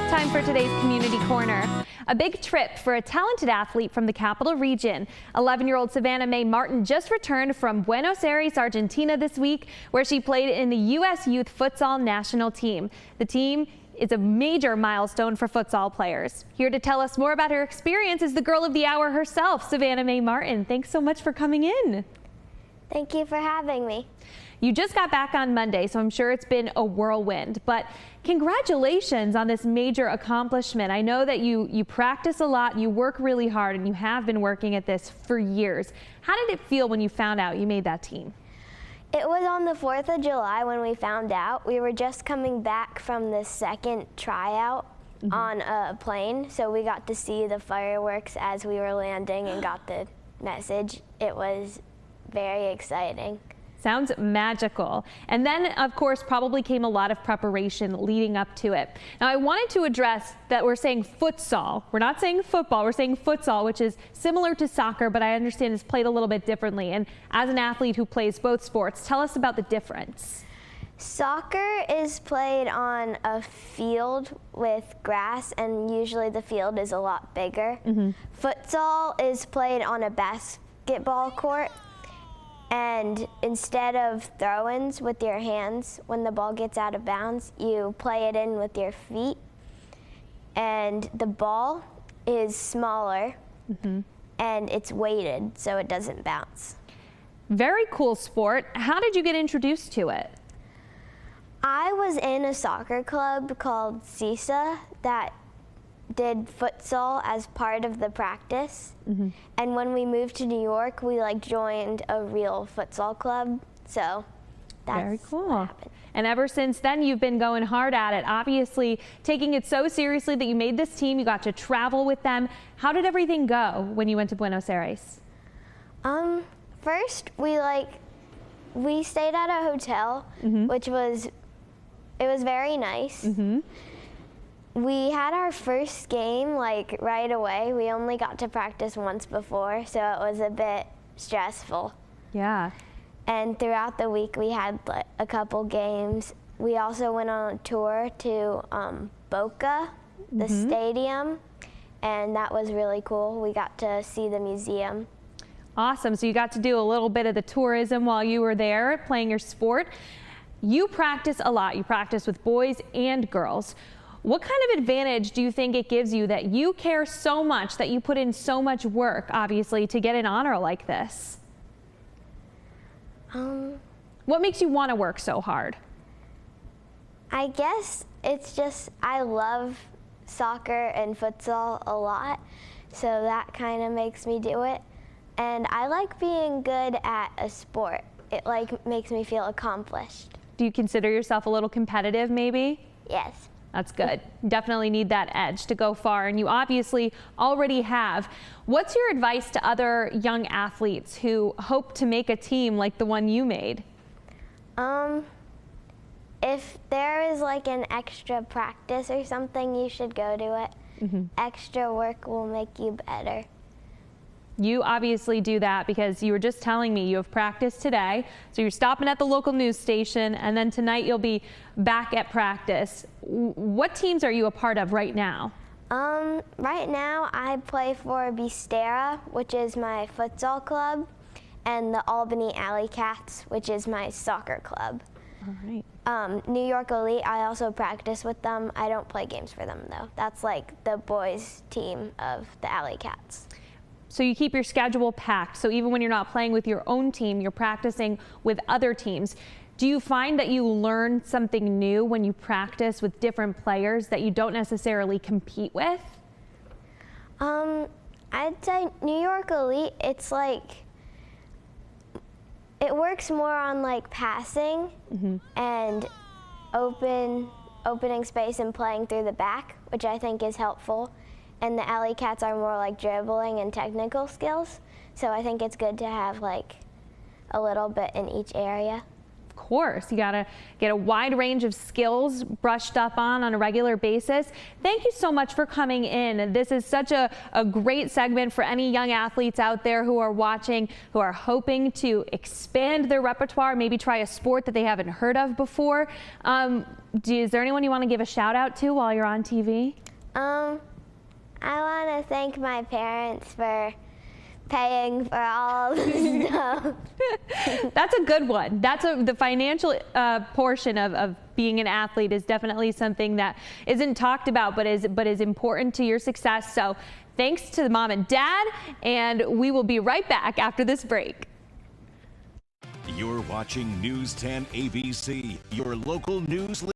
Time for today's Community Corner. A big trip for a talented athlete from the capital region. 11-year-old Savannah Mae Martin just returned from Buenos Aires, Argentina this week, where she played in the U.S. Youth Futsal National Team. The team is a major milestone for futsal players. Here to tell us more about her experience is the girl of the hour herself, Savannah Mae Martin. Thanks so much for coming in. Thank you for having me. You just got back on Monday, so I'm sure it's been a whirlwind, but congratulations on this major accomplishment. I know that you practice a lot, you work really hard, and you have been working at this for years. How did it feel when you found out you made that team? It was on the 4th of July when we found out. We were just coming back from the second tryout on a plane, so we got to see the fireworks as we were landing and got the message. It was very exciting. Sounds magical. And then, of course, probably came a lot of preparation leading up to it. Now, I wanted to address that we're saying futsal. We're not saying football, we're saying futsal, which is similar to soccer, but I understand is played a little bit differently. And as an athlete who plays both sports, tell us about the difference. Soccer is played on a field with grass, and usually the field is a lot bigger. Futsal is played on a basketball court. And instead of throw-ins with your hands, when the ball gets out of bounds, you play it in with your feet. And the ball is smaller and it's weighted so it doesn't bounce. Very cool sport. How did you get introduced to it? I was in a soccer club called CISA that did futsal as part of the practice, and when we moved to New York, we joined a real futsal club. So that's very cool. What happened. And ever since then, you've been going hard at it. Obviously, taking it so seriously that you made this team. You got to travel with them. How did everything go when you went to Buenos Aires? First, we stayed at a hotel, which was very nice. We had our first game right away. We only got to practice once before, so it was a bit stressful. Yeah. And throughout the week we had a couple games. We also went on a tour to Boca, the stadium, and that was really cool. We got to see the museum. Awesome. So you got to do a little bit of the tourism while you were there playing your sport. You practice a lot. You practice with boys and girls. What kind of advantage do you think it gives you that you care so much, that you put in so much work, obviously, to get an honor like this? What makes you want to work so hard? I guess it's just I love soccer and futsal a lot, so that kind of makes me do it. And I like being good at a sport. It makes me feel accomplished. Do you consider yourself a little competitive, maybe? Yes. That's good. Definitely need that edge to go far, and you obviously already have. What's your advice to other young athletes who hope to make a team like the one you made? If there is an extra practice or something, you should go to it. Extra work will make you better. You obviously do that because you were just telling me you have practice today. So you're stopping at the local news station, and then tonight you'll be back at practice. What teams are you a part of right now? Right now I play for Bistera, which is my futsal club, and the Albany Alley Cats, which is my soccer club. All right. New York Elite, I also practice with them. I don't play games for them though. That's the boys team of the Alley Cats. So you keep your schedule packed. So even when you're not playing with your own team, you're practicing with other teams. Do you find that you learn something new when you practice with different players that you don't necessarily compete with? I'd say New York Elite, it's it works more on passing and opening space and playing through the back, which I think is helpful. And the Alley Cats are more dribbling and technical skills. So I think it's good to have a little bit in each area. Of course. You got to get a wide range of skills brushed up on a regular basis. Thank you so much for coming in. This is such a great segment for any young athletes out there who are watching, who are hoping to expand their repertoire, maybe try a sport that they haven't heard of before. Is there anyone you want to give a shout out to while you're on TV? I want to thank my parents for paying for all the stuff. That's a good one. The financial portion of being an athlete is definitely something that isn't talked about, but is important to your success. So thanks to the mom and dad, and we will be right back after this break. You're watching News 10 ABC, your local news.